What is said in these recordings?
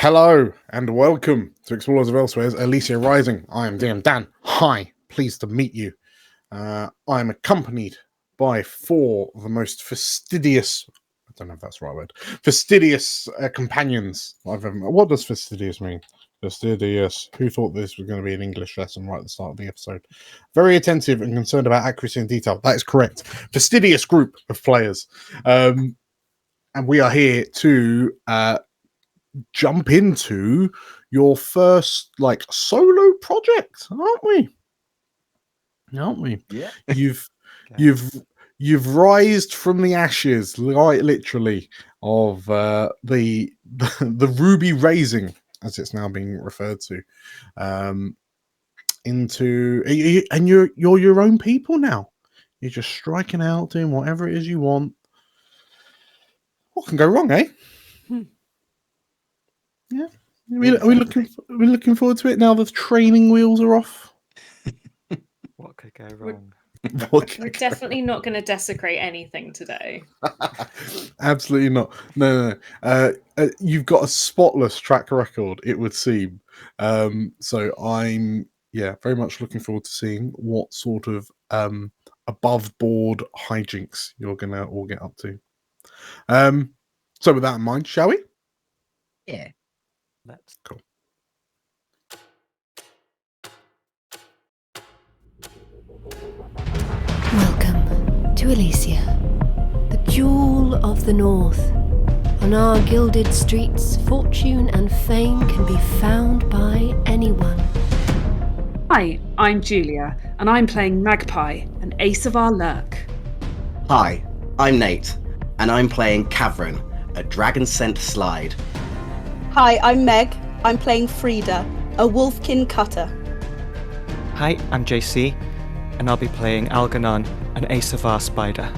Hello and welcome to Explorers of Elsewhere's Elysia Rising. I am DM Dan. Hi, pleased to meet you. I am accompanied by four of the most fastidious, I don't know if that's the right word, fastidious companions I've ever met. What does fastidious mean? Fastidious. Who thought this was going to be an English lesson right at the start of the episode? Very attentive and concerned about accuracy and detail. That is correct. Fastidious group of players. And we are here to jump into your first solo project, aren't we? Yeah. You've rised from the ashes, literally, of the Ruby Raising, as it's now being referred to, and you're your own people now. You're just striking out, doing whatever it is you want. What can go wrong, eh? Yeah. Are we looking forward to it now the training wheels are off? What could go wrong? We're definitely not going to desecrate anything today. Absolutely not. No. You've got a spotless track record, it would seem. So I'm very much looking forward to seeing what sort of above board hijinks you're gonna all get up to. So with that in mind, shall we? Yeah. That's cool. Welcome to Elysia, the jewel of the north. On our gilded streets, fortune and fame can be found by anyone. Hi, I'm Julia, and I'm playing Magpie, an ace of our lurk. Hi, I'm Nate, and I'm playing Cavern, a dragon-scent slide. Hi, I'm Meg. I'm playing Frida, a wolfkin cutter. Hi, I'm JC, and I'll be playing Algernon, an ace of our spider.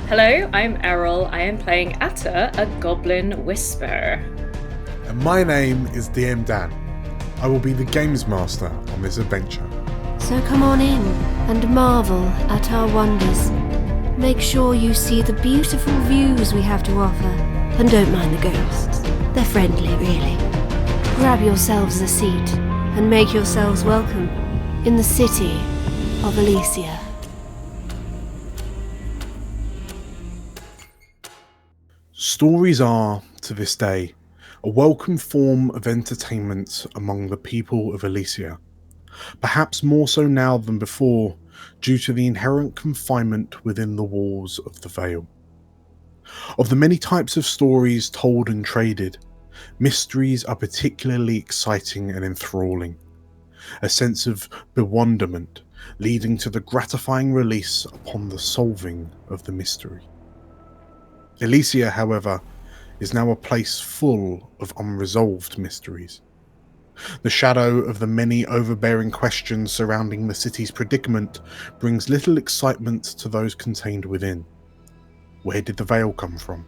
Hello, I'm Errol. I am playing Atta, a goblin whisperer. And my name is DM Dan. I will be the games master on this adventure. So come on in and marvel at our wonders. Make sure you see the beautiful views we have to offer, and don't mind the ghosts. They're friendly, really. Grab yourselves a seat and make yourselves welcome in the city of Elysia. Stories are, to this day, a welcome form of entertainment among the people of Elysia, perhaps more so now than before due to the inherent confinement within the walls of the Vale. Of the many types of stories told and traded, mysteries are particularly exciting and enthralling, a sense of bewilderment leading to the gratifying release upon the solving of the mystery. Elysia, however, is now a place full of unresolved mysteries. The shadow of the many overbearing questions surrounding the city's predicament brings little excitement to those contained within. Where did the Vale come from?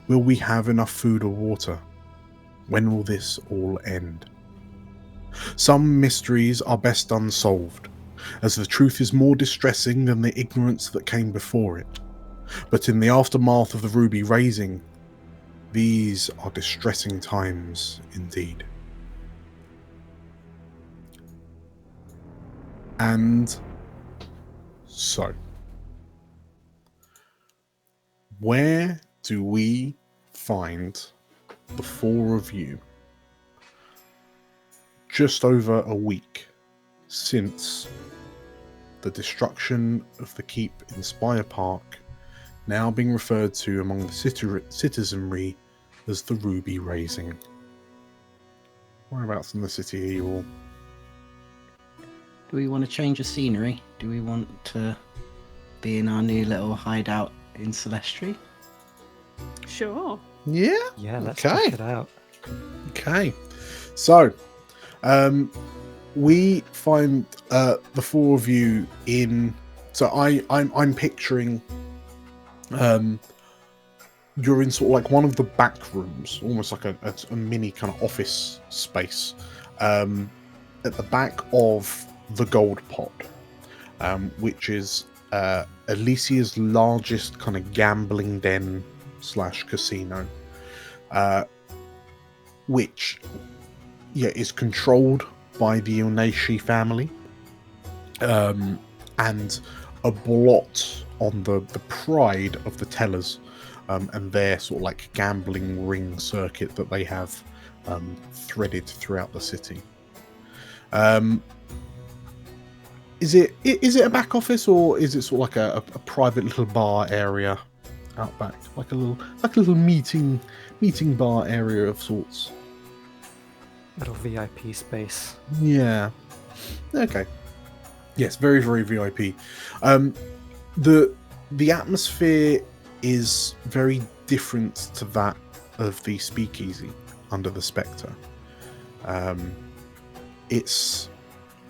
Will we have enough food or water? When will this all end? Some mysteries are best unsolved, as the truth is more distressing than the ignorance that came before it. But in the aftermath of the Ruby Raising, these are distressing times indeed. And so, where do we find the four of you just over a week since the destruction of the keep in Spire Park, now being referred to among the citizenry as the Ruby Raising? Whereabouts in the city are you all? Do we want to change the scenery? Do we want to be in our new little hideout in Celestri? Sure. Yeah? Yeah, let's Okay. check it out. Okay. So, we find the four of you in. So I'm picturing. You're in sort of like one of the back rooms, almost like a mini kind of office space, at the back of the Gold Pot, which is Elysia's largest kind of gambling den / casino. which is controlled by the Elysia family, and a blot on the pride of the tellers, and their sort of like gambling ring circuit that they have threaded throughout the city. Is it a back office, or is it sort of like a private little bar area out back, like a little meeting bar area of sorts? Little VIP space. Yeah. Okay. Yes, very, very VIP. The atmosphere is very different to that of the speakeasy under the Spectre. It's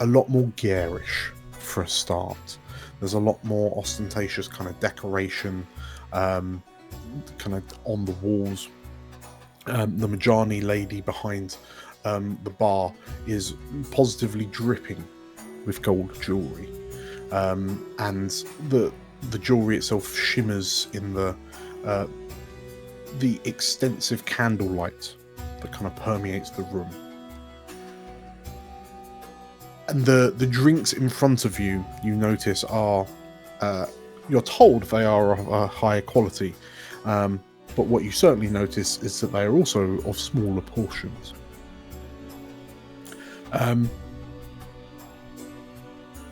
a lot more garish for a start. There's a lot more ostentatious kind of decoration, kind of on the walls. The Majani lady behind the bar is positively dripping with gold jewelry, and the jewelry itself shimmers in the extensive candlelight that kind of permeates the room. And the drinks in front of you notice are, you're told they are of a higher quality, but what you certainly notice is that they are also of smaller portions.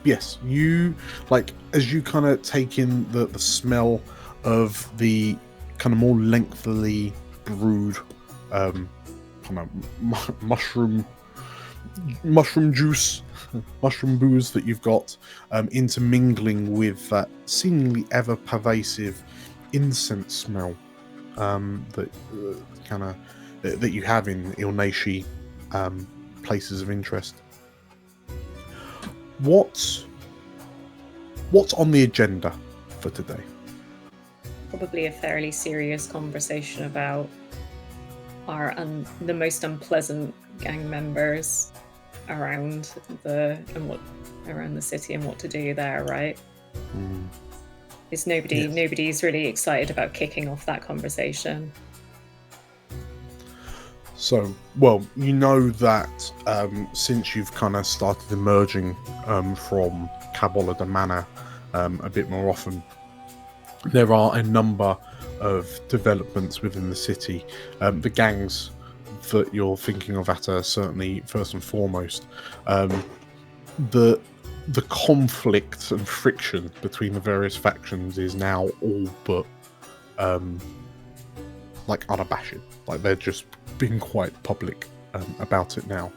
Yes, you, like, as you kind of take in the smell of the kind of more lengthily brewed kind of mushroom juice, mushroom booze that you've got, intermingling with that seemingly ever pervasive incense smell that that you have in Elysia places of interest. What's on the agenda for today? Probably a fairly serious conversation about the most unpleasant gang members around the city and what to do there, right? Is nobody's really excited about kicking off that conversation. So, well, you know that since you've kind of started emerging from Cabolda Manor a bit more often, there are a number of developments within the city. The gangs that you're thinking of at are certainly first and foremost. The conflict and friction between the various factions is now all but like unabashed. Like, they're just being quite public about it now.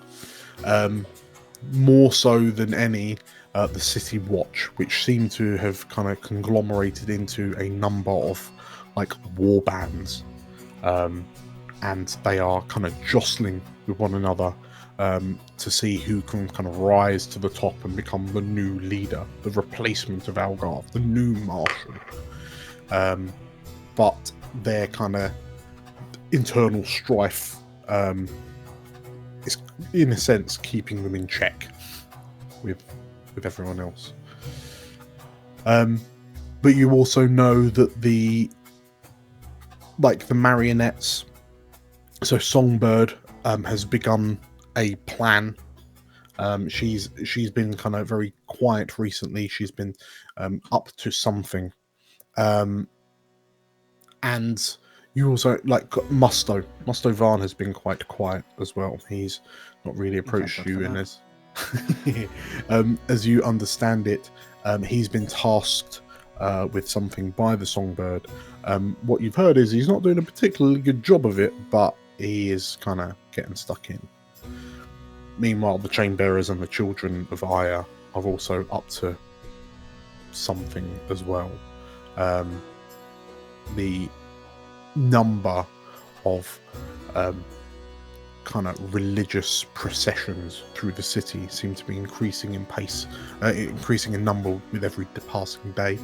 More so than any, the City Watch, which seem to have kind of conglomerated into a number of like war bands, and they are kind of jostling with one another to see who can kind of rise to the top and become the new leader, the replacement of Algarve, the new marshal. But their kind of internal strife is, in a sense, keeping them in check with everyone else. But you also know that the marionettes, so Songbird has begun a plan. She's been kind of very quiet recently. She's been up to something, and you also like Musto Varn has been quite quiet as well. He's not really approached you, and as you understand it, he's been tasked with something by the Songbird. What you've heard is he's not doing a particularly good job of it, but he is kind of getting stuck in. Meanwhile, the Chainbearers and the Children of Aya are also up to something as well. The number of kind of religious processions through the city seem to be increasing in pace, increasing in number with every passing day,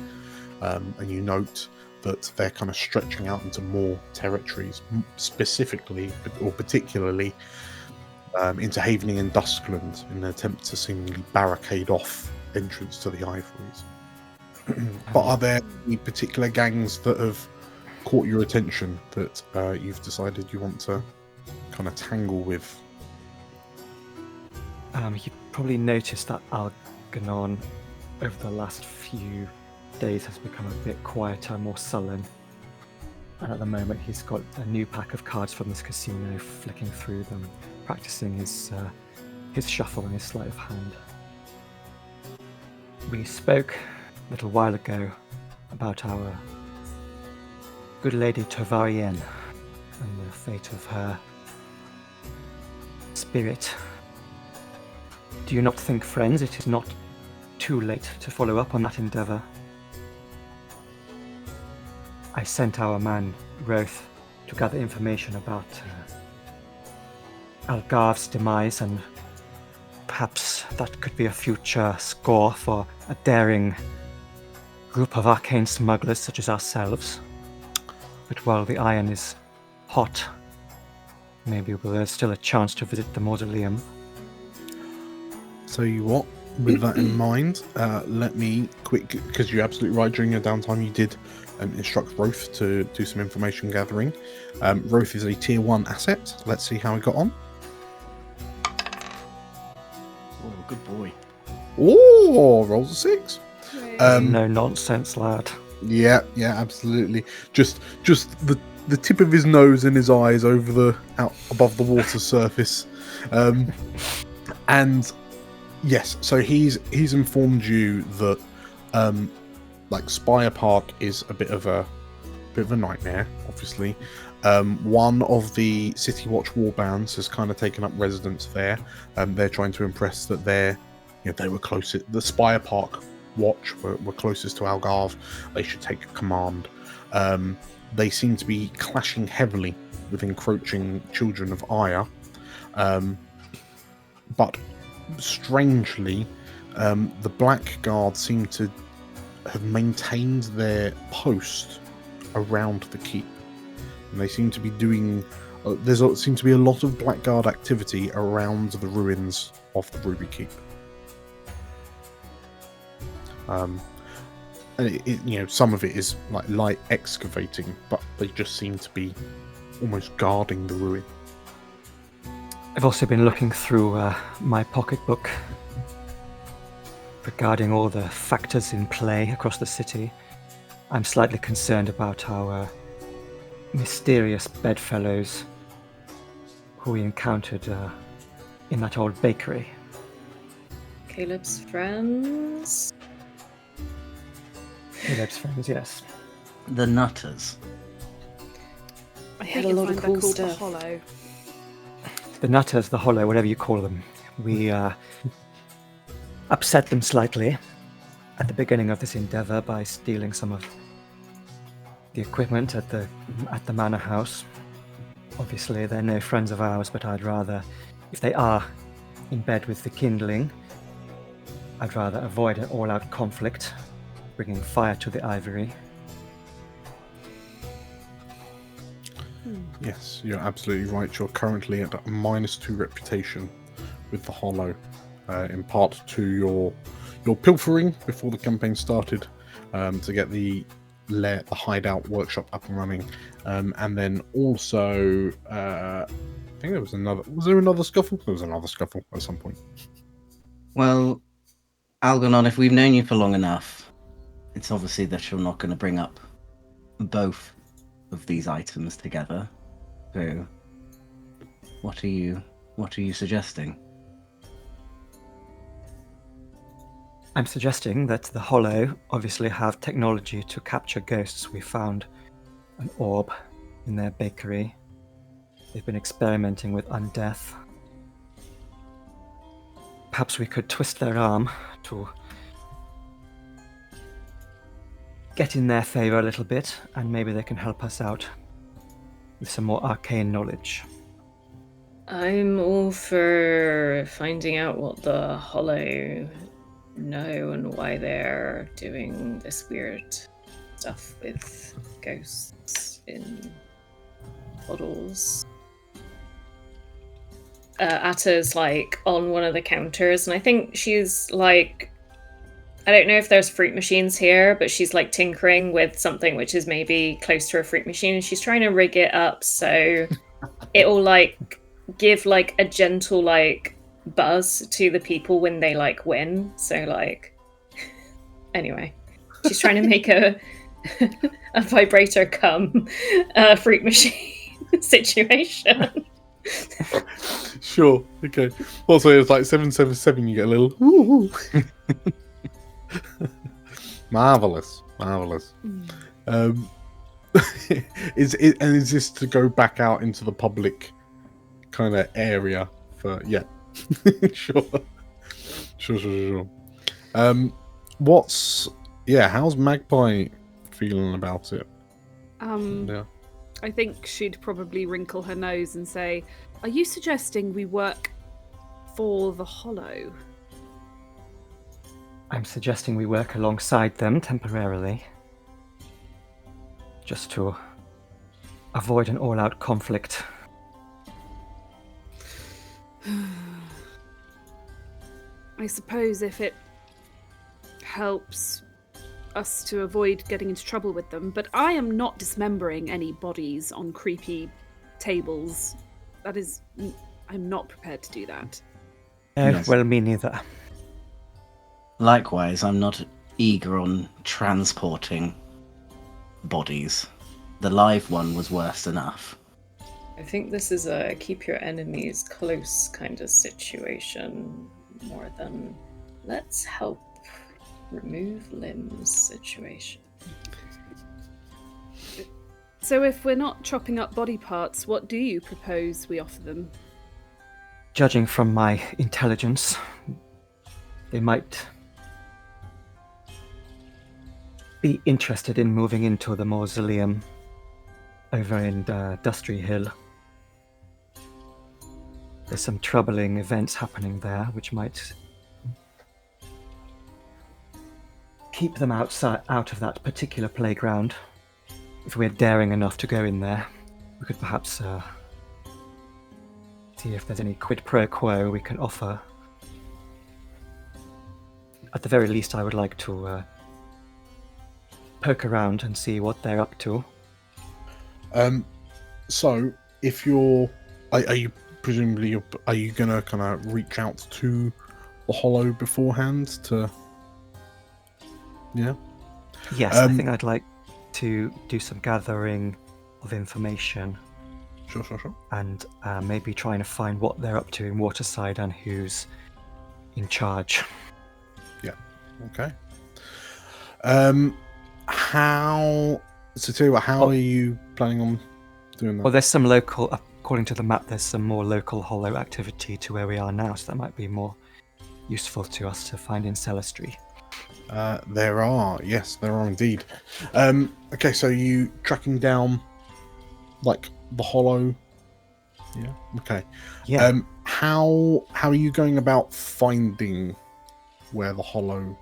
and you note that they're kind of stretching out into more territories, specifically or particularly into Havening and Duskland, in an attempt to seemingly barricade off entrance to the Ivories. But are there any particular gangs that have caught your attention that you've decided you want to kind of tangle with. You probably noticed that Algernon over the last few days has become a bit quieter, more sullen. And at the moment he's got a new pack of cards from this casino, flicking through them, practicing his shuffle and his sleight of hand. We spoke a little while ago about our good lady Tovarienne and the fate of her spirit. Do you not think, friends, it is not too late to follow up on that endeavour? I sent our man, Roth, to gather information about Algarve's demise, and perhaps that could be a future score for a daring group of arcane smugglers such as ourselves. But while the iron is hot, maybe there's still a chance to visit the mausoleum. So you what? With that in mind, let me because you're absolutely right. During your downtime, you did instruct Roth to do some information gathering. Roth is a tier 1 asset. Let's see how he got on. Oh, good boy. Oh, rolls a 6. No nonsense, lad. Yeah, absolutely. Just the tip of his nose and his eyes out above the water surface, and yes. So he's informed you that like Spire Park is a bit of a nightmare. Obviously, one of the City Watch warbands has kind of taken up residence there. They're trying to impress that they were closest. The Spire Park Watch were closest to Algarve. They should take command. They seem to be clashing heavily with encroaching children of Aya, but strangely, the Black Guard seem to have maintained their post around the keep, and they seem to be doing. Seems to be a lot of Black Guard activity around the ruins of the Ruby Keep. And some of it is like light excavating, but they just seem to be almost guarding the ruin. I've also been looking through my pocketbook regarding all the factors in play across the city. I'm slightly concerned about our mysterious bedfellows who we encountered in that old bakery. Caleb's friends. Caleb's friends, yes. The Nutters. I had a lot of cool The stuff. Hollow. The Nutters, the Hollow, whatever you call them. We upset them slightly at the beginning of this endeavour by stealing some of the equipment at the manor house. Obviously, they're no friends of ours, but I'd rather, if they are in bed with the kindling, I'd rather avoid an all-out conflict, bringing fire to the ivory. Yes, you're absolutely right. You're currently at a -2 reputation with the Hollow, in part to your pilfering before the campaign started, to get the hideout workshop up and running, and then also I think there was another. Was there another scuffle? There was another scuffle at some point. Well, Algernon, if we've known you for long enough, it's obviously that you're not going to bring up both of these items together. So, what are you suggesting? I'm suggesting that the Hollow obviously have technology to capture ghosts. We found an orb in their bakery. They've been experimenting with undeath. Perhaps we could twist their arm to get in their favour a little bit, and maybe they can help us out with some more arcane knowledge. I'm all for finding out what the Hollow know and why they're doing this weird stuff with ghosts in bottles. Atta's like on one of the counters, and I think she's like, I don't know if there's fruit machines here, but she's like tinkering with something which is maybe close to a fruit machine, and she's trying to rig it up so it'll like give like a gentle like buzz to the people when they like win. So like, anyway, she's trying to make a vibrator come freak machine situation. Sure. Okay. Also, it's like 777. You get a little. Woo-hoo. Marvelous. Is this to go back out into the public kind of area for? Yeah. Sure. How's Magpie feeling about it? Yeah. I think she'd probably wrinkle her nose and say, "Are you suggesting we work for the Hollow?" I'm suggesting we work alongside them temporarily. Just to avoid an all-out conflict. I suppose if it helps us to avoid getting into trouble with them, but I am not dismembering any bodies on creepy tables. That is, I'm not prepared to do that. Yes. Well, me neither. Likewise, I'm not eager on transporting bodies. The live one was worse enough. I think this is a keep your enemies close kind of situation more than let's help remove limbs situation. So if we're not chopping up body parts, what do you propose we offer them? Judging from my intelligence, they might be interested in moving into the mausoleum over in Dustry Hill. There's some troubling events happening there, which might keep them out of that particular playground. If we're daring enough to go in there, we could perhaps see if there's any quid pro quo we can offer. At the very least, I would like to poke around and see what they're up to. So if you're, are you presumably are you gonna kind of reach out to the Hollow beforehand to? Yeah. Yes, I think I'd like to do some gathering of information. Sure. And maybe trying to find what they're up to in Waterside and who's in charge. Yeah. Okay. How? So tell you what, how are you planning on doing that? Well, there's some local, according to the map, there's some more local Hollow activity to where we are now, so that might be more useful to us to find in Celestry. There are indeed. Okay, so you tracking down like the Hollow? Yeah. Okay. Yeah. How are you going about finding where the Hollow?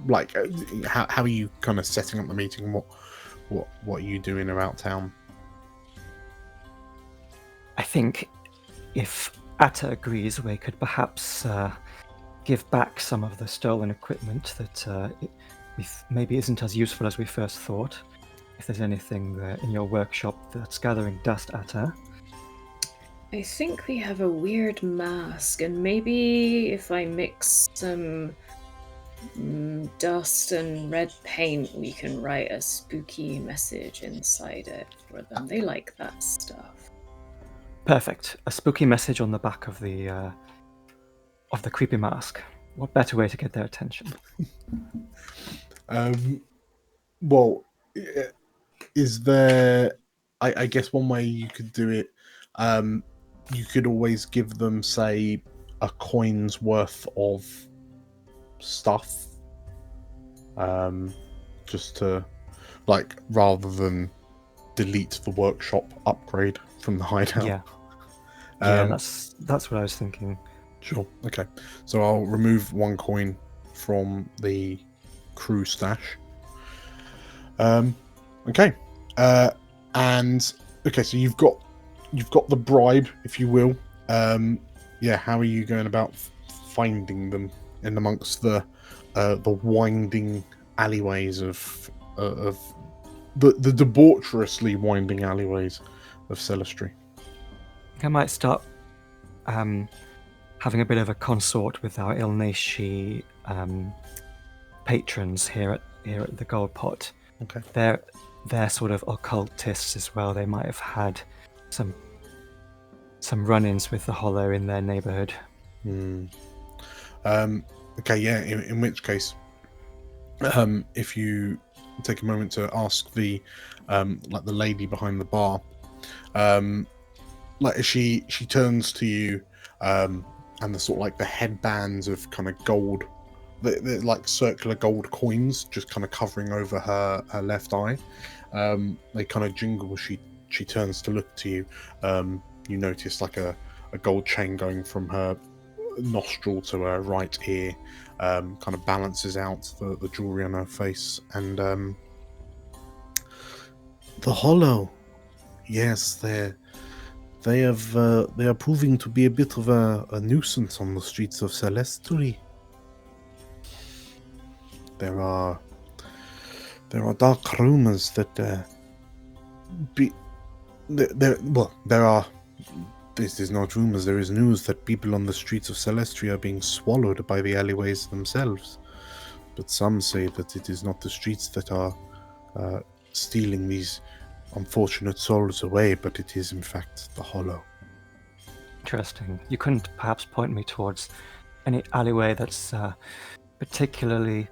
Like, how are you kind of setting up the meeting? What are you doing about town? I think if Atta agrees, we could perhaps give back some of the stolen equipment that maybe isn't as useful as we first thought. If there's anything in your workshop that's gathering dust, Atta. I think we have a weird mask, and maybe if I mix some dust and red paint, we can write a spooky message inside it for them. They like that stuff. Perfect. A spooky message on the back of the creepy mask. What better way to get their attention? Well, is there? I guess one way you could do it. You could always give them, say, a coin's worth of stuff. Just to, like, rather than delete the workshop upgrade from the hideout. Yeah. That's what I was thinking. Sure. Okay. So I'll remove 1 coin from the crew stash. Okay. And okay, so you've got the bribe, if you will. How are you going about finding them in amongst the winding alleyways of the debaucherously winding alleyways of Celestry? I might start having a bit of a consort with our Ilnashi patrons here at the Gold Pot. Okay. They're sort of occultists as well. They might have had some run-ins with the Hollow in their neighborhood. Okay, yeah. In which case, if you take a moment to ask the like the lady behind the bar, like she turns to you, and the sort of like the headbands of kind of gold, the like circular gold coins just kind of covering over her left eye. They kind of jingle. She turns to look to you. You notice like a gold chain going from her nostril to her right ear, kind of balances out the jewelry on her face. And the Hollow, yes, they are proving to be a bit of a nuisance on the streets of Celestry. There are dark rumors that there are. This is not rumors. There is news that people on the streets of Celestria are being swallowed by the alleyways themselves. But some say that it is not the streets that are stealing these unfortunate souls away, but it is in fact the Hollow. Interesting. You couldn't perhaps point me towards any alleyway that's particularly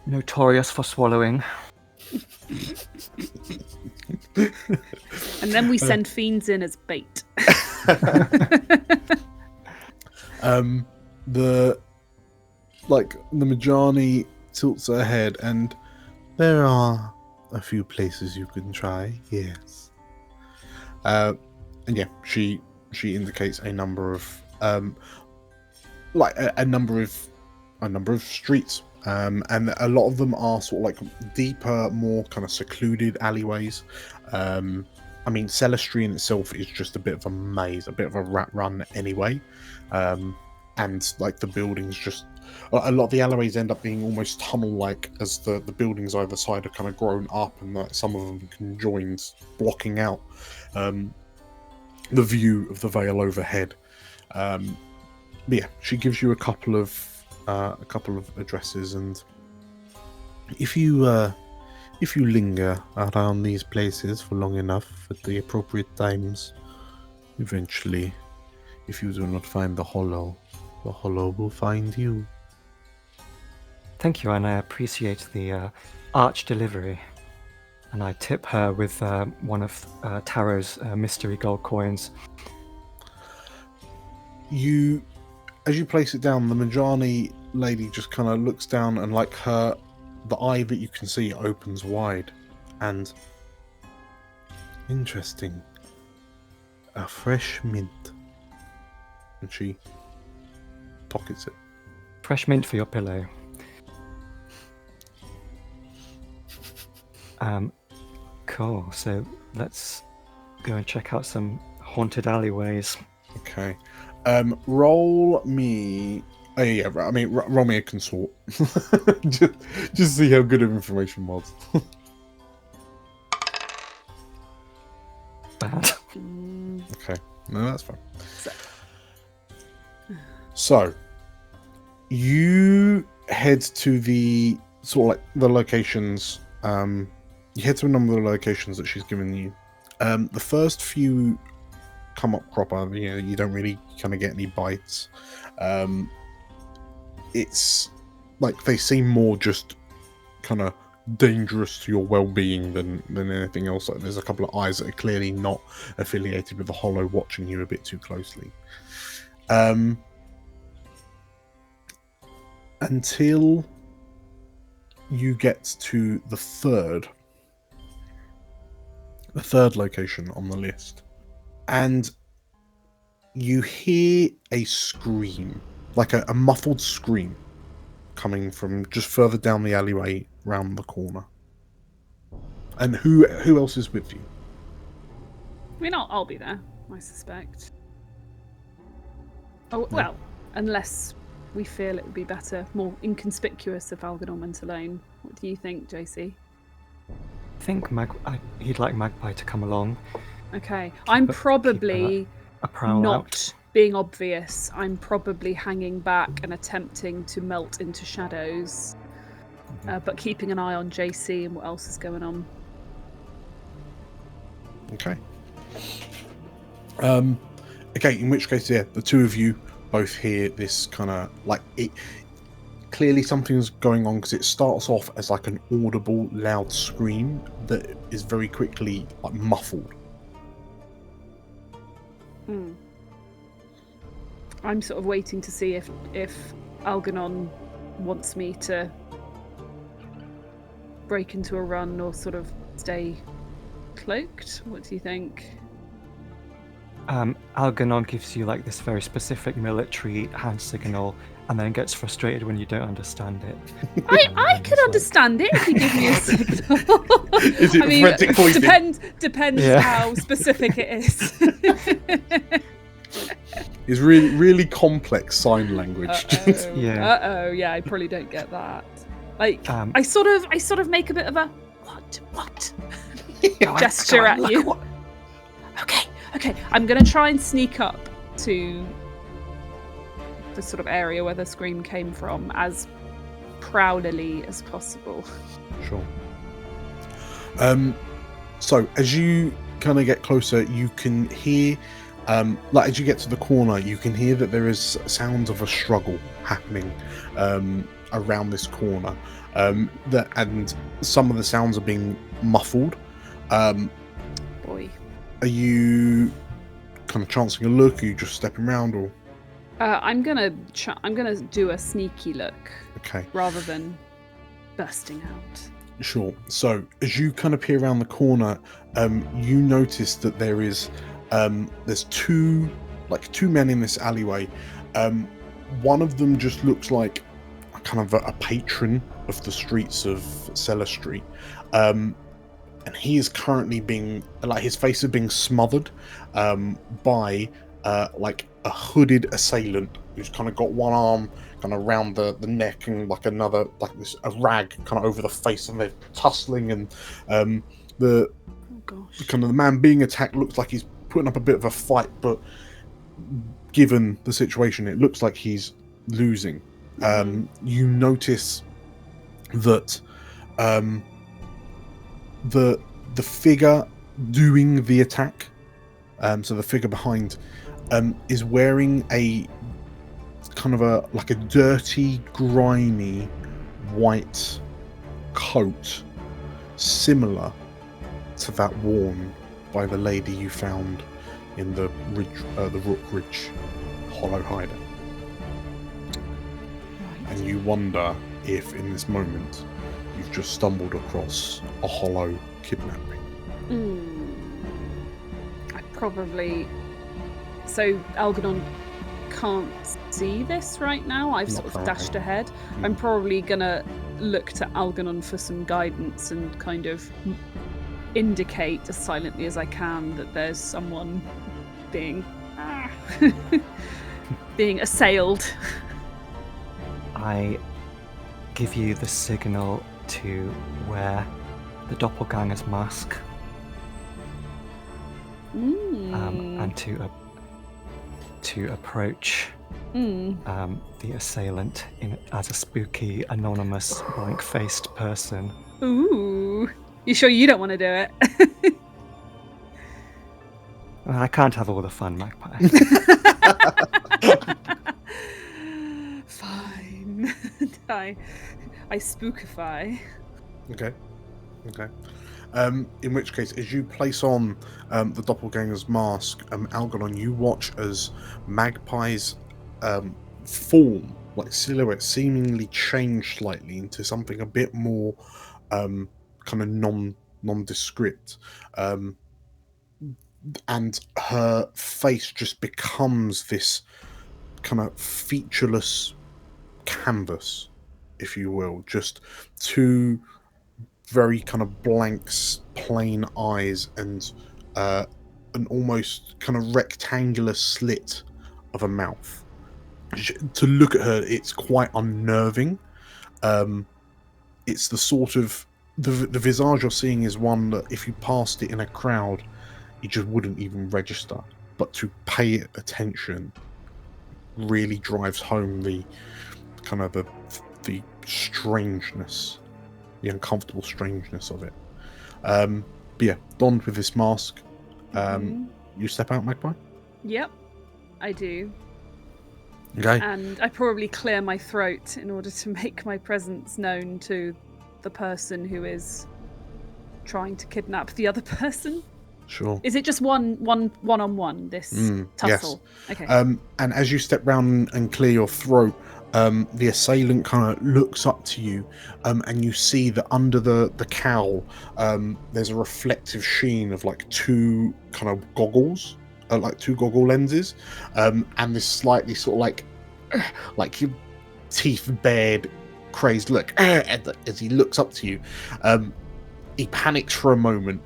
notorious for swallowing? And then we send fiends in as bait. The Majani tilts her head, and there are a few places you can try. Yes. And yeah, she indicates a number of a number of streets. And a lot of them are sort of like deeper, more kind of secluded alleyways. I mean, Celestry in itself is just a bit of a maze, a bit of a rat run anyway. And like the buildings just... A lot of the alleyways end up being almost tunnel-like as the buildings either side are kind of grown up, and some of them conjoined, blocking out the view of the Vale overhead. But yeah, she gives you a couple of addresses, and if you linger around these places for long enough at the appropriate times, eventually, if you do not find the Hollow will find you. Thank you, and I appreciate the arch delivery. And I tip her with one of Taro's mystery gold coins. As you place it down, the Majani lady just kind of looks down, and like the eye that you can see opens wide. And interesting, a fresh mint. And she pockets it. Fresh mint for your pillow. Cool. So let's go and check out some haunted alleyways. Okay. Roll me. Oh yeah, I mean, roll me a consort. just see how good of information was. Bad. Okay, no, that's fine. So, you head to the sort of like the locations. You head to a number of the locations that she's given you. The first few come up proper. You don't really kind of get any bites. It's like they seem more just kind of dangerous to your well-being than anything else. Like there's a couple of eyes that are clearly not affiliated with the Hollow watching you a bit too closely. Until you get to the third location on the list, and you hear a scream, like a muffled scream, coming from just further down the alleyway round the corner. And who else is with you? I mean, I'll be there, I suspect. Oh, well, unless we feel it would be better, more inconspicuous if Algernon went alone. What do you think, JC? I think he'd like Magpie to come along. Okay. I'm probably a prowl not out. being obvious. I'm probably hanging back and attempting to melt into shadows, but keeping an eye on JC and what else is going on. Okay. Okay, in which case, yeah, the two of you both hear this kind of like it. Clearly, something's going on because it starts off as like an audible, loud scream that is very quickly like muffled. I'm sort of waiting to see if Algernon wants me to break into a run or sort of stay cloaked. What do you think? Algernon gives you like this very specific military hand signal, and then gets frustrated when you don't understand it. I could understand it if you give me a signal. Is it frantic pointing? Depends Yeah. how specific it is. It's really complex sign language. Yeah. Yeah, I probably don't get that. Like, Um, I sort of make a bit of a what gesture at you. Okay. I'm gonna try and sneak up to the sort of area where the scream came from as prowlily as possible. Sure. So as you kind of get closer, you can hear, like as you get to the corner, you can hear that there is sounds of a struggle happening around this corner. And some of the sounds are being muffled. Boy. Are you kind of chancing a look? Are you just stepping around, or? I'm gonna do a sneaky look Okay. rather than bursting out. Sure. So as you kind of peer around the corner, you notice that there's two men in this alleyway. One of them just looks like a kind of a patron of the streets of Cellar Street, and he is currently his face is being smothered by like a hooded assailant who's kind of got one arm kind of around the neck and like another like this a rag kind of over the face, and they're tussling, and the kind of the man being attacked looks like he's putting up a bit of a fight, but given the situation, it looks like he's losing. You notice that the figure doing the attack, so the figure behind, is wearing a kind of a dirty, grimy white coat, similar to that worn by the lady you found in the Rook Ridge Hollow Hider. And you wonder if, in this moment, you've just stumbled across a hollow kidnapping. I probably... So Algernon can't see this right now. I've Not sort of currently. dashed ahead. I'm probably gonna look to Algernon for some guidance and kind of indicate as silently as I can that there's someone being being assailed. I give you the signal to wear the doppelganger's mask, and to approach the assailant as a spooky, anonymous, blank-faced person. Ooh. You sure you don't want to do it? Well, I can't have all the fun, Magpie. Fine. I spookify. Okay. In which case, as you place on the doppelganger's mask, Algernon, you watch as Magpie's form, like silhouette, seemingly change slightly into something a bit more kind of nondescript, and her face just becomes this kind of featureless canvas, if you will, just two very kind of blank, plain eyes, and an almost kind of rectangular slit of a mouth. To look at her, it's quite unnerving. It's the sort of the visage you're seeing is one that if you passed it in a crowd, he just wouldn't even register. But to pay it attention really drives home the kind of the strangeness, the uncomfortable strangeness of it. But yeah, donned with this mask, you step out, Magpie? Yep, I do. Okay. And I probably clear my throat in order to make my presence known to the person who is trying to kidnap the other person. Sure. Is it just one-on-one, this tussle? Yes. Okay. And as you step round and clear your throat, the assailant kind of looks up to you, and you see that under the cowl, there's a reflective sheen of like two kind of goggles, like two goggle lenses, and this slightly sort of like your teeth bared, crazed look as he looks up to you. He panics for a moment,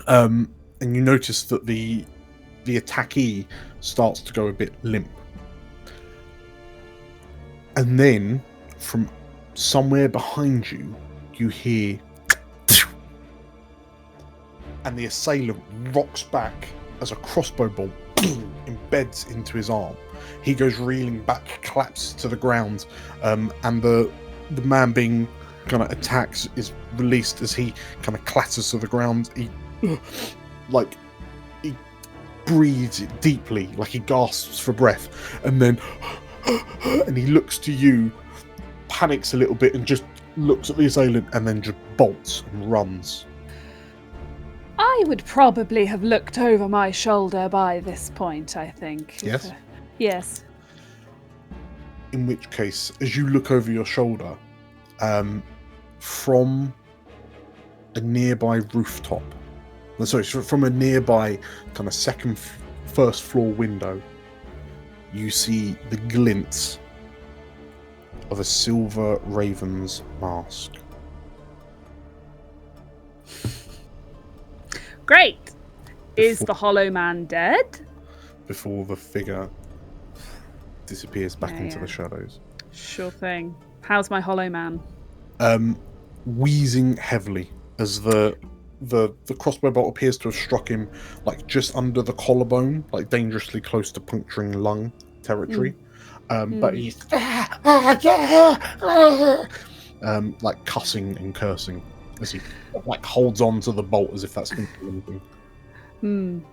and you notice that the attackee starts to go a bit limp. And then, from somewhere behind you, you hear... and the assailant rocks back as a crossbow bolt embeds into his arm. He goes reeling back, collapses to the ground, and the man being kind of attacked is released as he kind of clatters to the ground. He breathes deeply, like he gasps for breath, and then and he looks to you, panics a little bit, and just looks at the assailant, and then just bolts and runs. I would probably have looked over my shoulder by this point, I think. Yes? Yes. In which case, as you look over your shoulder, from a nearby rooftop, from a nearby kind of first floor window, you see the glint of a silver raven's mask. Great! Is the Hollow Man dead? Before the figure disappears back into the shadows. Sure thing. How's my Hollow Man? Wheezing heavily as the crossbow bolt appears to have struck him like just under the collarbone, like dangerously close to puncturing lung territory. But he's like cussing and cursing as he like holds on to the bolt as if that's going to do anything.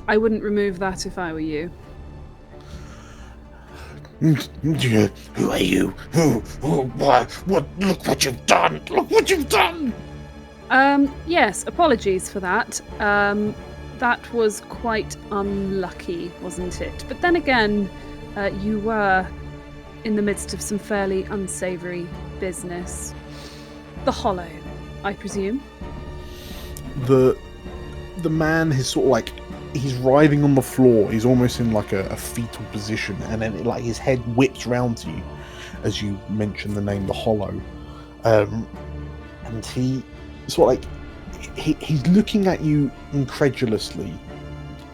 I wouldn't remove that if I were you. Who are you? What? Look what you've done! Look what you've done! Yes, apologies for that. That was quite unlucky, wasn't it? But then again, you were in the midst of some fairly unsavoury business. The Hollow, I presume? The man is sort of like, he's writhing on the floor. He's almost in like a fetal position, and then like his head whips round to you as you mention the name, the Hollow. And he sort of like he's looking at you incredulously,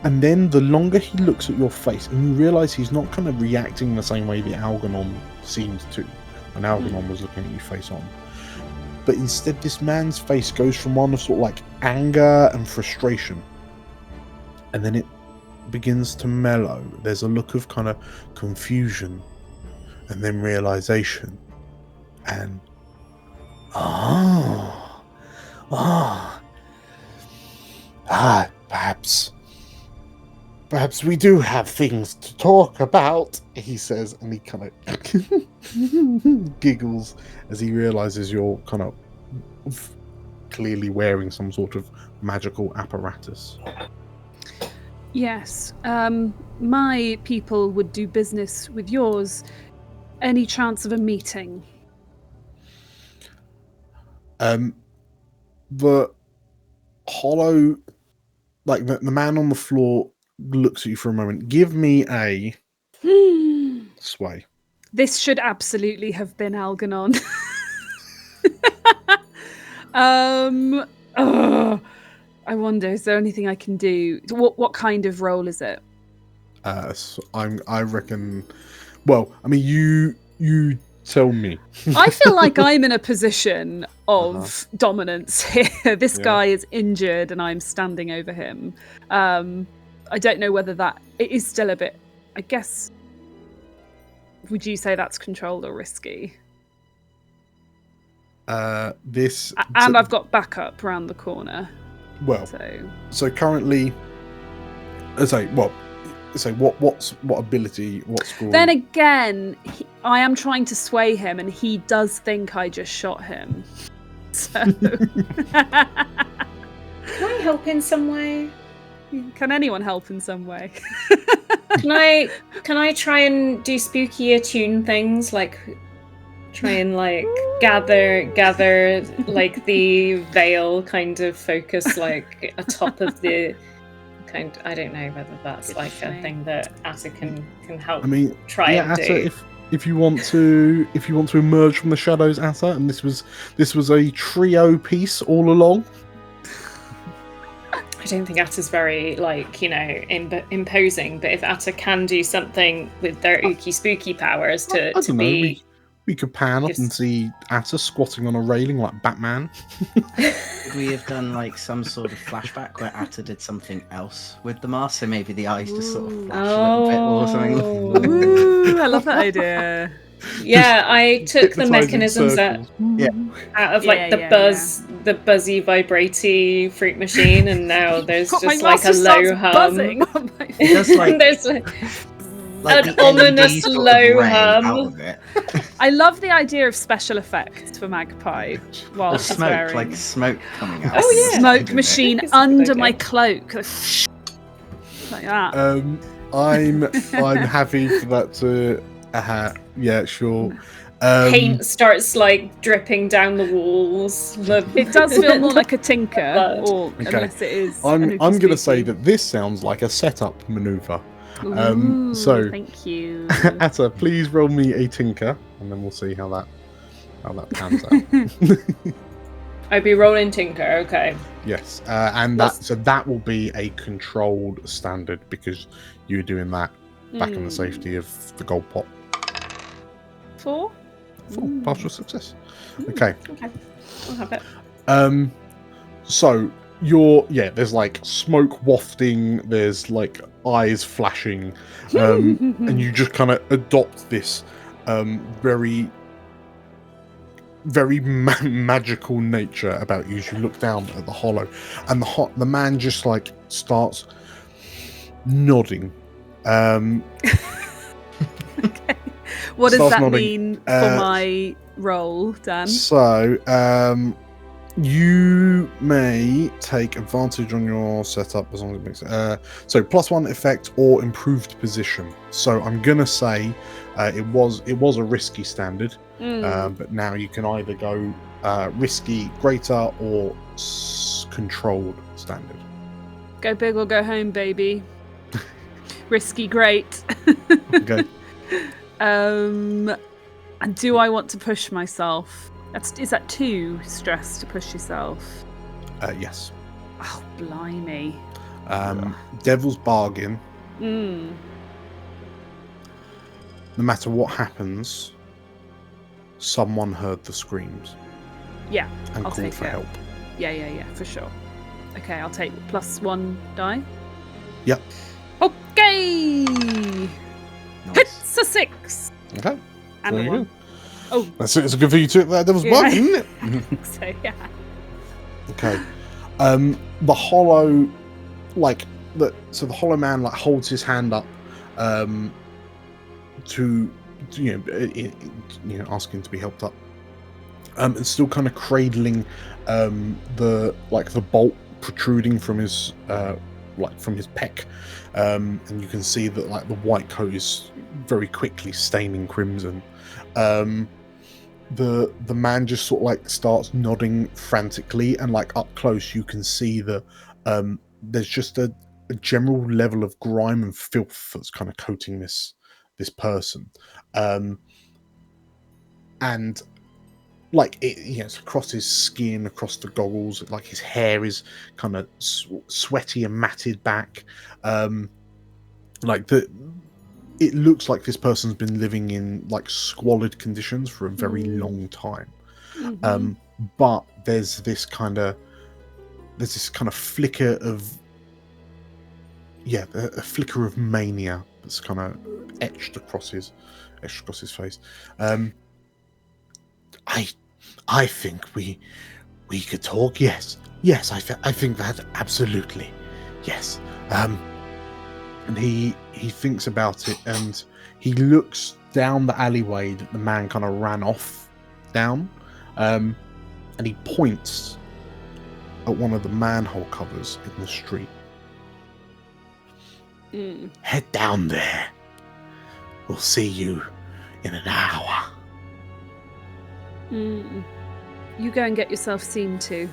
and then the longer he looks at your face, and you realise he's not kind of reacting the same way the Algernon seemed to when Algernon was looking at you face on. But instead, this man's face goes from one of sort of like anger and frustration, and then it begins to mellow. There's a look of kind of confusion, and then realization, and perhaps we do have things to talk about, he says, and he kind of giggles as he realizes you're kind of clearly wearing some sort of magical apparatus. Yes. My people would do business with yours. Any chance of a meeting? The Hollow, like the man on the floor, looks at you for a moment. Give me a sway. This should absolutely have been Algernon. I wonder, is there anything I can do? What kind of role is it? So I reckon. Well, I mean, you Tell me. I feel like I'm in a position of dominance here. This Yeah. guy is injured and I'm standing over him. I don't know whether it is still a bit, I guess, would you say that's controlled or risky? This And I've got backup around the corner. well. So Currently, what ability? What score? then again, I am trying to sway him, and he does think I just shot him. So Can I help in some way? can anyone help in some way? Can I try and do spooky attune things, like try and like gather like the veil kind of focus like atop of the kind. I don't know whether that's like a thing that Atta can help. I mean, try and Atta, do. if you want to emerge from the shadows, Atta, and this was a trio piece all along. I don't think Atta's very, like, imposing, but if Atta can do something with their ooky spooky powers I don't know, we could pan up and see Atta squatting on a railing like Batman. Could we have done like some sort of flashback where Atta did something else with the mask? So maybe the eyes just sort of flash a little bit or something. Ooh, I love that idea. Yeah, I took the Hypnotising mechanisms out of like the buzzy vibraty fruit machine, and now there's just like a low hum. Just like There's like an the ominous LED sort of low ray hum. out of it. I love the idea of special effects for Magpie while Or she's smoke, wearing like smoke coming out. Oh, yeah. smoke Isn't it? machine That's a good under idea. my cloak, like that. I'm happy for that to. Yeah, sure. Paint starts like dripping down the walls. It does feel more like a tinker, Blood. or Okay. unless it is. I'm going to say that this sounds like a setup maneuver. Ooh, so- thank you. Atta, please roll me a tinker, and then we'll see how that pans out. I'd be rolling tinker. Okay. Yes, and that will be a controlled standard because you're doing that back in the safety of the gold pot. 4. Full partial success. Okay. Okay. I'll have it. So there's like smoke wafting, there's like eyes flashing, and you just kind of adopt this very magical nature about you as you look down at the hollow, and the man just like starts nodding. Okay. What does Starts that nodding. mean for my role, Dan? So, you may take advantage on your setup as long as it makes so +1 effect or improved position. So I'm gonna say it was a risky standard, but now you can either go risky greater or controlled standard. Go big or go home, baby. Risky, great. Okay. And do I want to push myself? Is that 2 stress to push yourself? Yes. Oh, blimey. Devil's bargain. Mm. No matter what happens, someone heard the screams Yeah, and I'll called take for it. help. Yeah, for sure. Okay, I'll take +1 die. Yep. Okay! Nice. It's a 6! Okay. And There a you 1. go. Oh, It's a good thing you took that Devil's Yeah. bargain, isn't it? so yeah. Okay. The hollow, the hollow man holds his hand up, to asking to be helped up, and still kind of cradling the bolt protruding from his pec, and you can see that the white coat is very quickly staining crimson. The man just sort of starts nodding frantically, and up close you can see that there's just a general level of grime and filth that's kind of coating this person, and it's across his skin, across the goggles, his hair is kind of sweaty and matted back, it looks like this person's been living in like squalid conditions for a very long time. But there's this kind of flicker of a flicker of mania that's kind of etched across his face. I think we could talk. Yes, I think that absolutely. Yes. And he thinks about it, and he looks down the alleyway that the man kind of ran off down, and he points at one of the manhole covers in the street. Head down there. We'll see you in an hour. You go and get yourself seen to.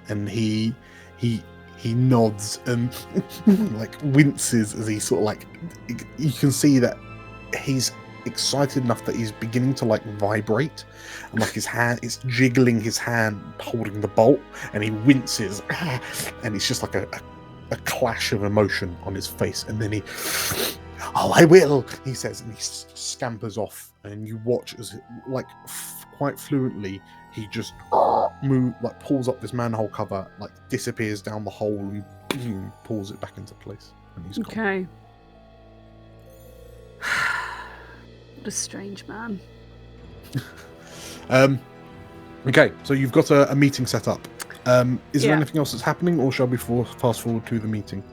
And he nods and like winces as he sort of like, you can see that he's excited enough that he's beginning to like vibrate, and like his hand, it's jiggling his hand holding the bolt, and he winces, and it's just like a clash of emotion on his face, and then "Oh, I will," he says, and he scampers off, and you watch as like quite fluently he just pulls up this manhole cover, like disappears down the hole, and boom, pulls it back into place, and he's gone. Okay. What a strange man. Okay, so you've got a meeting set up. Is there Yeah. anything else that's happening, or shall we fast forward to the meeting?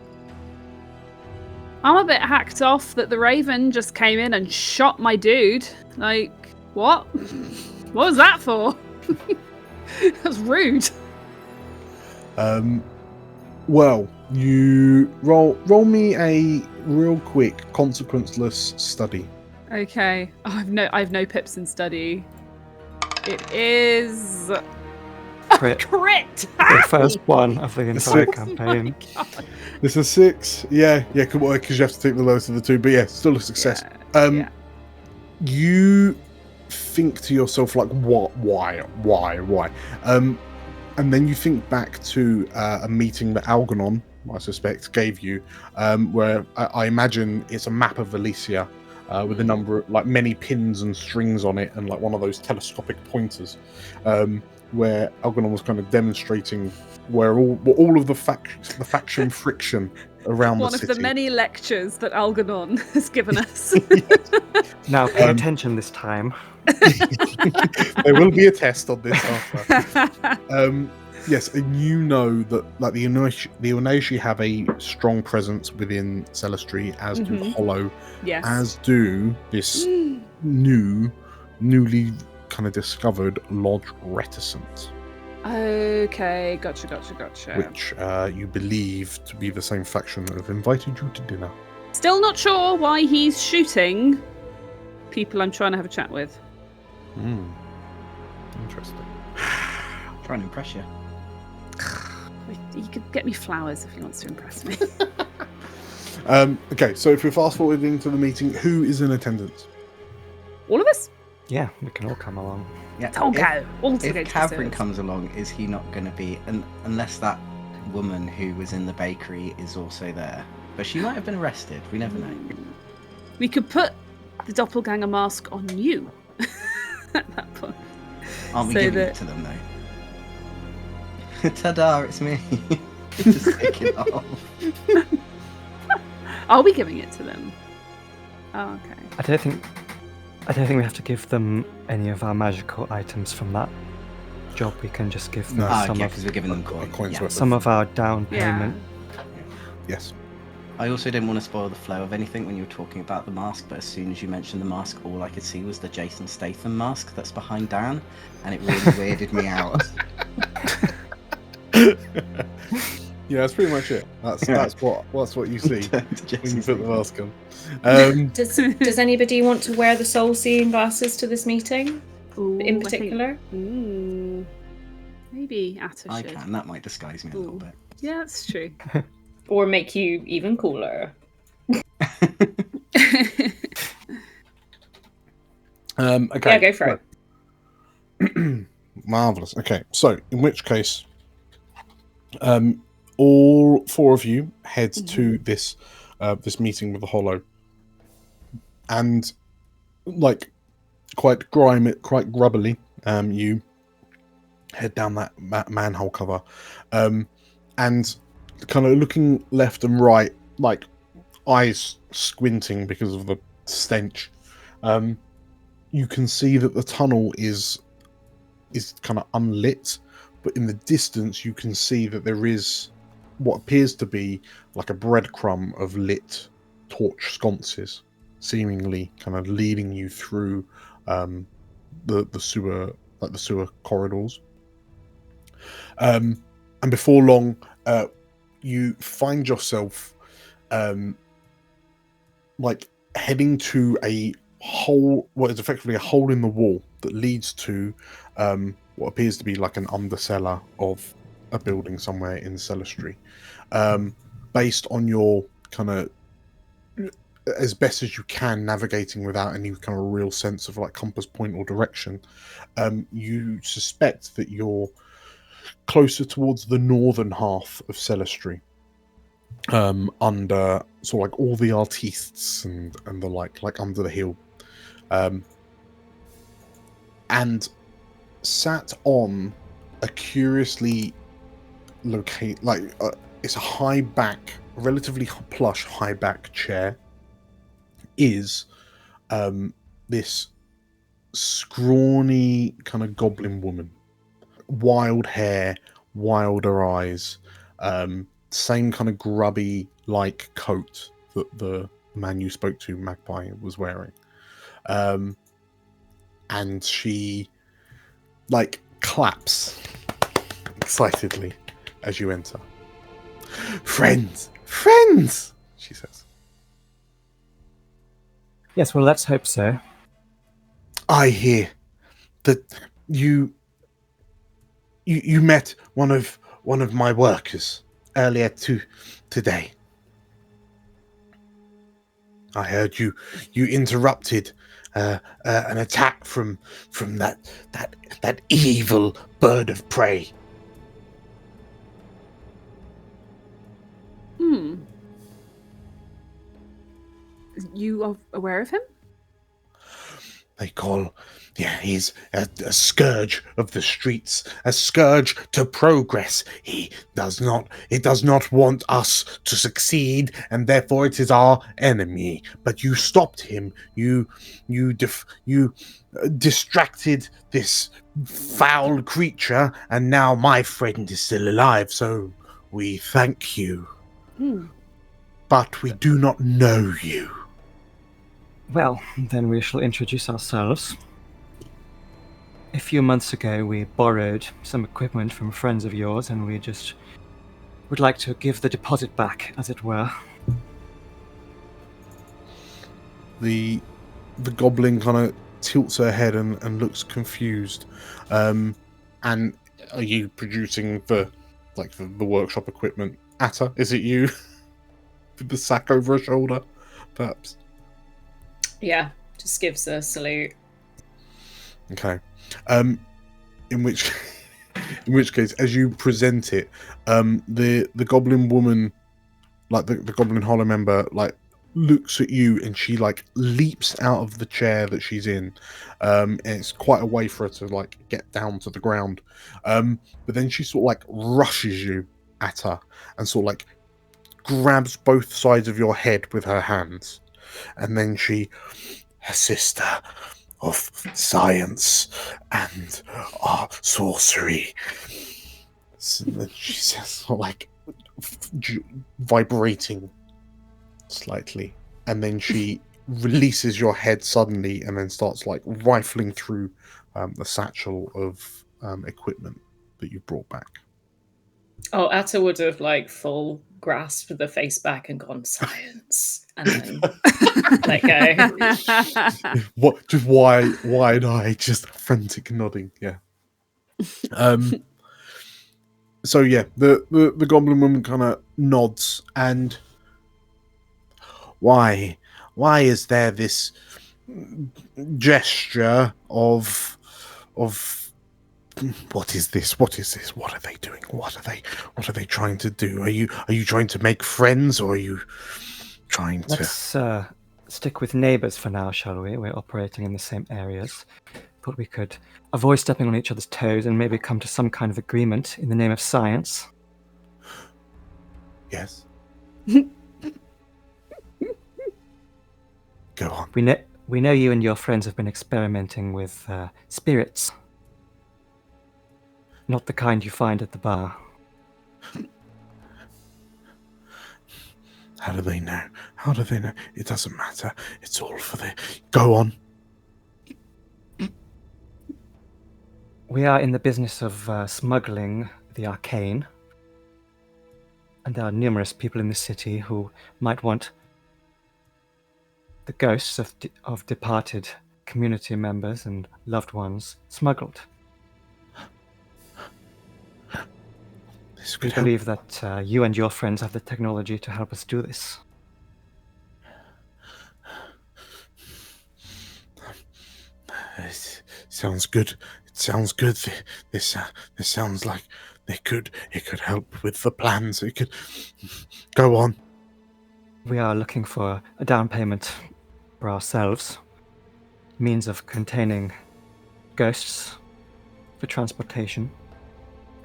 I'm a bit hacked off that the Raven just came in and shot my dude. Like, what? What was that for? That's rude. Well, you roll me a real quick consequenceless study. Okay. Oh, I have no pips in study. It is Crit. crit. The first one of the entire campaign. Oh my God. This is 6. Yeah, because you have to take the lowest of the two, but yeah, still a success. Yeah. You think to yourself, like, what, why? And then you think back to a meeting that Algernon, I suspect, gave you, where I imagine it's a map of Elysia with a number of, like, many pins and strings on it, and like one of those telescopic pointers, where Algernon was kind of demonstrating where all of the faction friction around One the of city. the many lectures that Algernon has given us. Now pay attention this time. There will be a test on this after. Yes, and you know that like the Elysia have a strong presence within Celestry, as do Hollow, Yes. as do this newly kind of discovered Lodge Reticent, Okay, gotcha. which you believe to be the same faction that have invited you to dinner. Still not sure why he's shooting people I'm trying to have a chat with. Interesting. Trying to impress you. He could get me flowers if he wants to impress me. Okay, so if we're fast forwarding to the meeting, who is in attendance? All of us? Yeah, we can all come along. Yeah. Don't go. All to go If to Catherine the comes along, is he not going to be? Unless that woman who was in the bakery is also there, but she might have been arrested. We never know. We could put the doppelganger mask on you at that point. Aren't we So giving that- it to them though? Ta-da! It's me. Just take it off. Are we giving it to them? Oh, okay. I don't think we have to give them any of our magical items from that job. We can just give them No. some Yeah, of because we're giving them coins. coins Yeah. worth. some of our down Yeah. payment. Yes. I also didn't want to spoil the flow of anything when you were talking about the mask, but as soon as you mentioned the mask, all I could see was the Jason Statham mask that's behind Dan, and it really weirded me out. Yeah, that's pretty much it. That's what you see To when Jason you put the Statham. mask on. Does anybody want to wear the soul seeing glasses to this meeting Ooh, in I think- particular? Maybe Atta I should. can. That might disguise me a little Ooh. bit. Yeah, that's true. Or make you even cooler? Okay. Yeah, go for it. Marvelous. Okay, so in which case, all 4 of you head to this meeting with the Hollow. and like quite grubbily, you head down that manhole cover, and kind of looking left and right, like eyes squinting because of the stench. You can see that the tunnel is kind of unlit, but in the distance you can see that there is what appears to be like a breadcrumb of lit torch sconces, seemingly kind of leading you through the sewer, like the sewer corridors. And before long, you find yourself like heading to a hole, what is effectively a hole in the wall that leads to what appears to be like an undercellar of a building somewhere in Celestry. Based on your kind of, as best as you can, navigating without any kind of real sense of like compass point or direction, you suspect that you're closer towards the northern half of Celestry, under sort of like all the artistes and the like under the hill, and sat on a curiously it's a high back, relatively plush high back chair, is this scrawny kind of goblin woman, wild hair, wilder eyes, same kind of grubby like coat that the man you spoke to, Magpie, was wearing, and she like claps excitedly as you enter. Friends, she says. Yes, well, let's hope so. I hear that you met one of my workers earlier today. I heard you interrupted an attack from that evil bird of prey. You are aware of him? He's a scourge of the streets, a scourge to progress. It does not want us to succeed, and therefore it is our enemy. But you stopped him. You distracted this foul creature, and now my friend is still alive, so we thank you. But we do not know you. Well, then we shall introduce ourselves. A few months ago, we borrowed some equipment from friends of yours, and we just would like to give the deposit back, as it were. The goblin kind of tilts her head and looks confused. And are you producing the workshop equipment? Atta, is it you? With the sack over her shoulder, perhaps? Yeah, just gives a salute. Okay. In which case, as you present it, the goblin woman, like the goblin hollow member, like looks at you and she like leaps out of the chair that she's in. And it's quite a way for her to like get down to the ground. But then she sort of like rushes you at her and sort of like grabs both sides of your head with her hands. And then a sister of science and sorcery. So she says, like, vibrating slightly. And then she releases your head suddenly and then starts, like, rifling through the satchel of equipment that you brought back. Oh, Atta would have, like, full grasped the face back and gone, science, and then let go. What? Just wide eye, just frantic nodding. Yeah. So yeah, the goblin woman kind of nods, and why is there this gesture of what is this? What is this? What are they doing? What are they trying to do? Are you trying to make friends, or are you trying to? stick with neighbours for now, shall we? We're operating in the same areas. Thought we could avoid stepping on each other's toes and maybe come to some kind of agreement in the name of science. Yes. Go on. We know you and your friends have been experimenting with spirits. Not the kind you find at the bar. How do they know? How do they know? It doesn't matter. It's all for the... Go on. We are in the business of smuggling the arcane. And there are numerous people in the city who might want the ghosts of departed community members and loved ones smuggled. We believe that you and your friends have the technology to help us do this. It sounds good. It sounds good. This sounds like it could help with the plans. It could... Go on. We are looking for a down payment for ourselves, means of containing ghosts for transportation,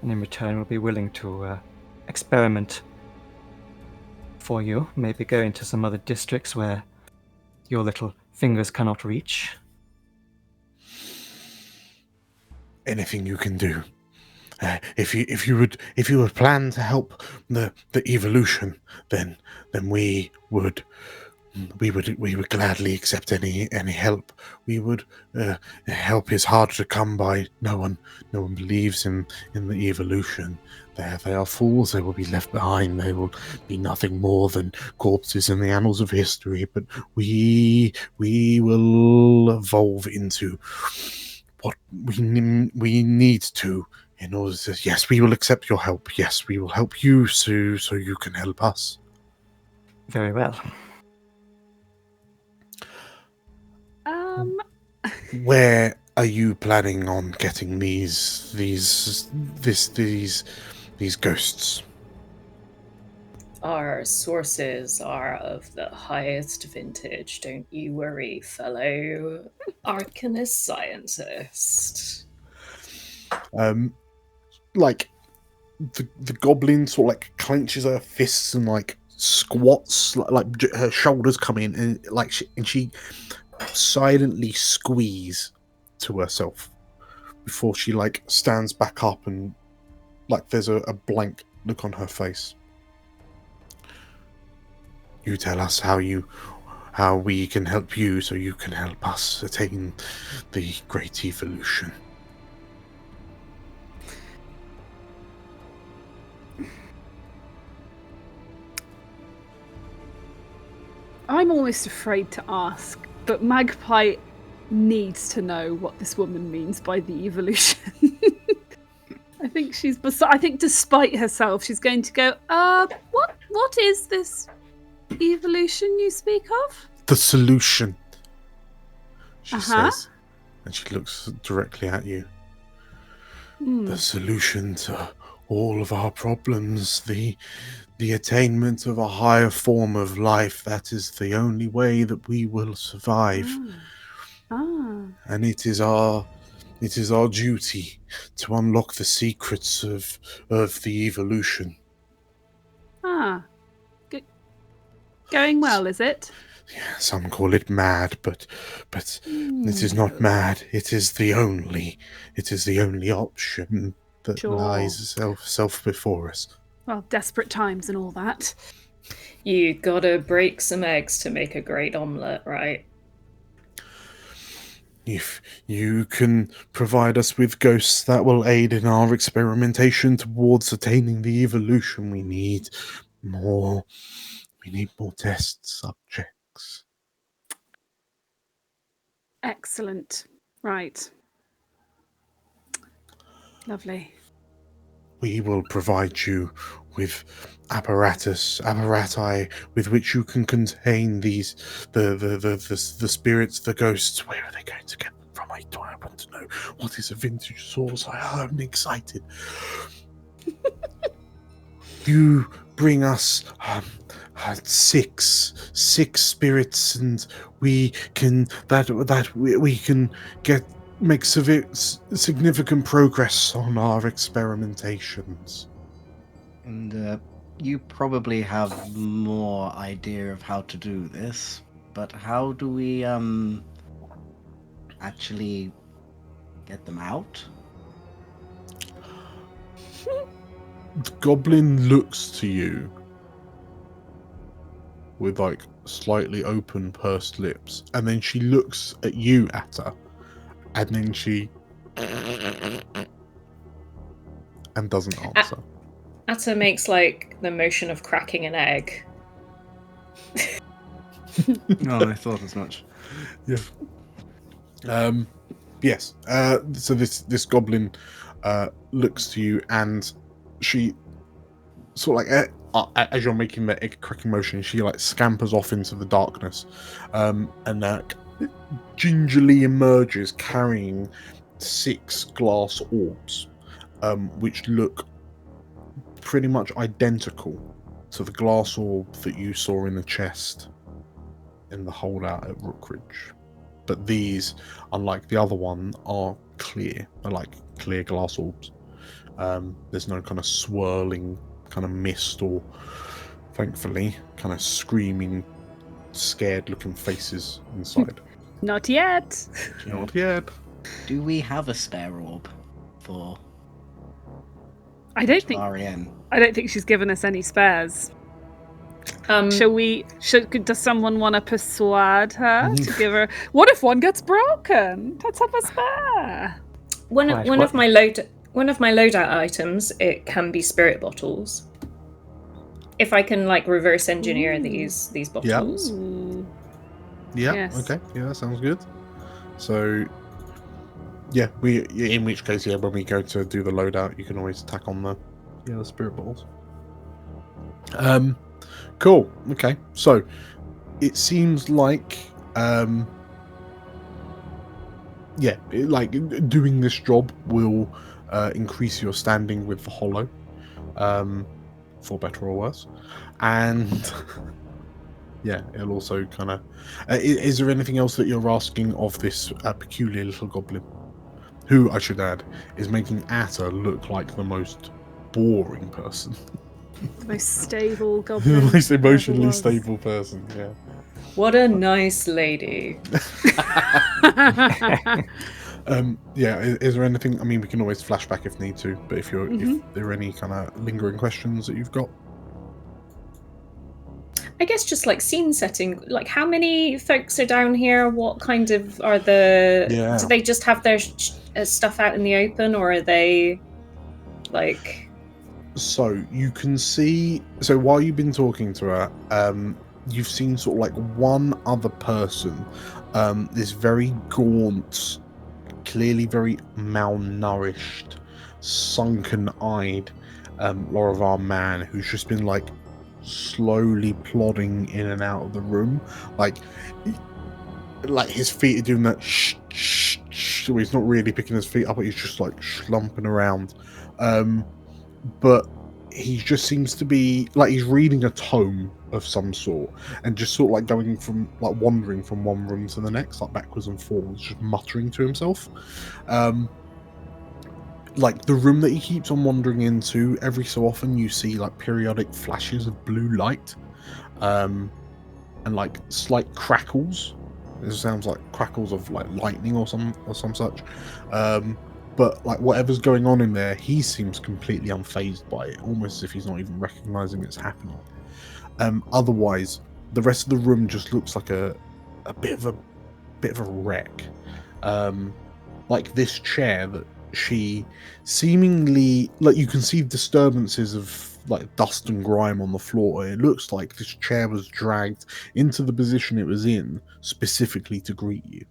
and in return we'll be willing to experiment for you, maybe go into some other districts where your little fingers cannot reach. Anything you can do. If you would plan to help the evolution, then we would gladly accept any help. We would help is hard to come by. No one believes in the evolution. They are fools. They will be left behind. They will be nothing more than corpses in the annals of history. But we will evolve into what we need to. In order to, yes, we will accept your help. Yes, we will help you so you can help us. Very well. Where are you planning on getting these ghosts? Our sources are of the highest vintage. Don't you worry, fellow arcanist scientist. Like the goblin sort of like clenches her fists and like squats, like her shoulders come in, and she silently squeeze to herself before she like stands back up, and like there's a blank look on her face. You tell us how we can help you so you can help us attain the great evolution. I'm almost afraid to ask, but Magpie needs to know what this woman means by the evolution. I think despite herself, she's going to go, what is this evolution you speak of? The solution, she says, and she looks directly at you. The solution to all of our problems, the attainment of a higher form of life. That is the only way that we will survive. And it is our duty to unlock the secrets of the evolution. Going well, is it? Yeah, some call it mad, but it is not mad. It is the only option that lies self before us. Well, desperate times and all that. You gotta break some eggs to make a great omelette, right? If you can provide us with ghosts that will aid in our experimentation towards attaining the evolution, we need more test subjects. Excellent. Right. Lovely. We will provide you with apparati with which you can contain these the spirits, the ghosts. Where are they going to get them from? I want to know. What is a vintage source? I'm excited. You bring us six spirits, and we can make significant progress on our experimentations. And you probably have more idea of how to do this, but how do we actually get them out? The goblin looks to you with like slightly open pursed lips, and then she looks at you, Atta, and then she and doesn't answer. Atta makes like the motion of cracking an egg. No, I thought as much. Yeah. Yes. So this goblin looks to you, and she sort of like as you're making the egg cracking motion, she like scampers off into the darkness, and gingerly emerges carrying 6 glass orbs, which look pretty much identical to the glass orb that you saw in the chest in the holdout at Rookridge. But these, unlike the other one, are clear. They're like clear glass orbs. There's no kind of swirling kind of mist or, thankfully, kind of screaming, scared looking faces inside. Not yet. Not yet. Do we have a spare orb for I don't think she's given us any spares. Does someone want to persuade her to give her? What if one gets broken? Let's have a spare. One of my loadout items, it can be spirit bottles. If I can like reverse engineer these bottles. Yeah. Yes. Okay. Yeah, that sounds good. So, yeah, in which case, when we go to do the loadout, you can always tack on the spirit bottles. Cool. Okay. So, it seems like, doing this job will increase your standing with the Hollow, for better or worse, and it'll also kind of. Is there anything else that you're asking of this peculiar little goblin, who I should add is making Atta look like the most boring person? The most stable goblin. The most emotionally stable person, yeah. What a nice lady. Is there anything? I mean, we can always flash back if need to, but if there are any kind of lingering questions that you've got. I guess just like scene setting, like how many folks are down here? What kind of are the... Yeah. Do they just have their stuff out in the open, or are they like... So you can see, while you've been talking to her, you've seen sort of like one other person, this very gaunt, clearly very malnourished, sunken-eyed Lorivar man who's just been like slowly plodding in and out of the room, like his feet are doing that shh, shh, shh, so he's not really picking his feet up, but he's just like slumping around. But he just seems to be like he's reading a tome of some sort, and just sort of like going from like wandering from one room to the next, like backwards and forwards, just muttering to himself. Like the room that he keeps on wandering into, every so often you see like periodic flashes of blue light, and like slight crackles. It sounds like crackles of like lightning or some such. But like whatever's going on in there, he seems completely unfazed by it, almost as if he's not even recognizing it's happening. Otherwise, the rest of the room just looks like a bit of a wreck. Like this chair that she seemingly, like you can see disturbances of like dust and grime on the floor. It looks like this chair was dragged into the position it was in specifically to greet you.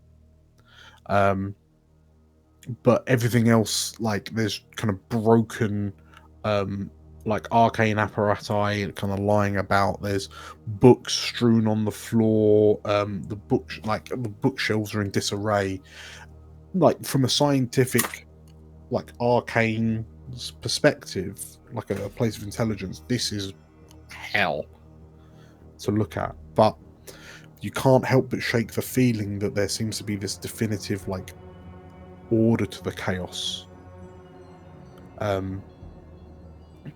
But everything else, like there's kind of broken like arcane apparati kind of lying about. There's books strewn on the floor. The bookshelves are in disarray. Like from a scientific, like arcane perspective, like a place of intelligence, this is hell. to look at, but you can't help but shake the feeling that there seems to be this definitive like order to the chaos.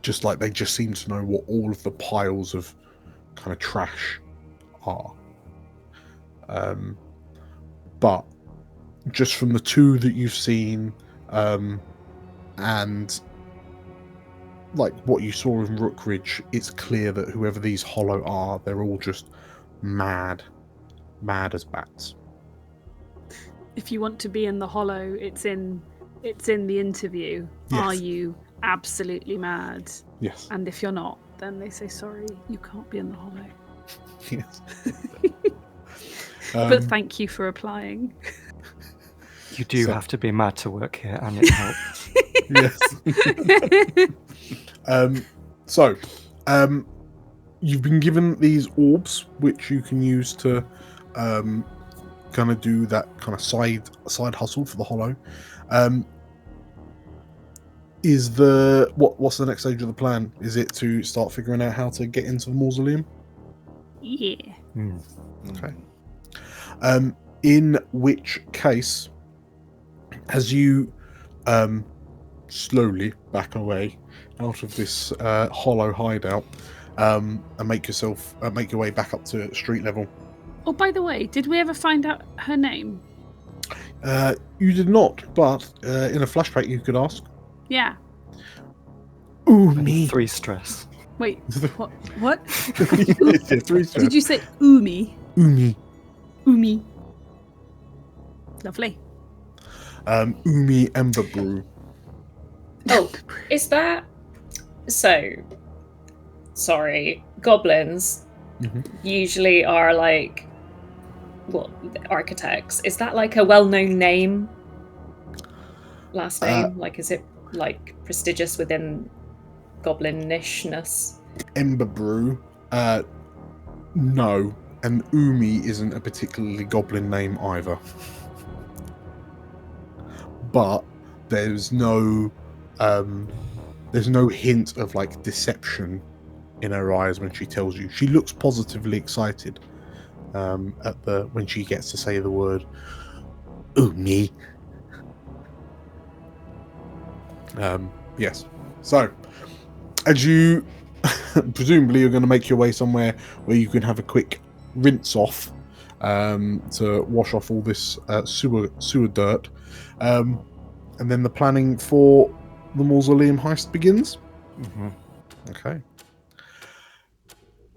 Just like they just seem to know what all of the piles of kind of trash are. But just from the two that you've seen, and like what you saw in Rookridge, it's clear that whoever these Hollow are, they're all just mad as bats. If you want to be in the Hollow, it's in the interview. Yes. Are you absolutely mad? Yes. And if you're not, then they say, sorry, you can't be in the Hollow. Yes. But thank you for applying. You do have to be mad to work here, and it helps. Yes. You've been given these orbs, which you can use to kind of do that kind of side hustle for the Hollow. What's the next stage of the plan? Is it to start figuring out how to get into the mausoleum? Yeah. Okay. In which case, as you slowly back away out of this Hollow hideout, and make your way back up to street level. Oh, by the way, did we ever find out her name? You did not, but in a flashback you could ask. Yeah. Ooh, me. 3 stress. Wait, what? Yeah, 3 stress. Did you say Umi? Umi. Umi. Lovely. Umi Ember Brew. Oh, is that... So, sorry, goblins usually are like, what, architects. Is that like a well-known name? Last name? Like, is it like prestigious within goblinishness? Ember Brew? No. And Umi isn't a particularly goblin name either. But there's no hint of like deception in her eyes when she tells you. She looks positively excited when she gets to say the word Umi. Yes. So, as you presumably you're going to make your way somewhere where you can have a quick rinse off to wash off all this sewer dirt, and then the planning for the mausoleum heist begins. Okay.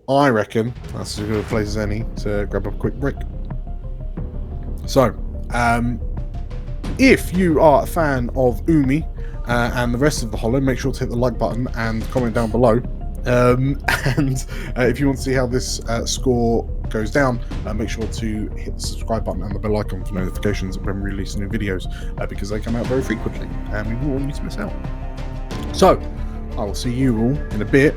I reckon that's as good a place as any to grab a quick break. So, if you are a fan of Umi and the rest of the Hollow, make sure to hit the like button and comment down below. And if you want to see how this score goes down, make sure to hit the subscribe button and the bell icon for notifications when we release new videos, because they come out very frequently and we won't want you to miss out. So, I will see you all in a bit.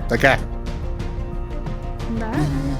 Take care. Bye.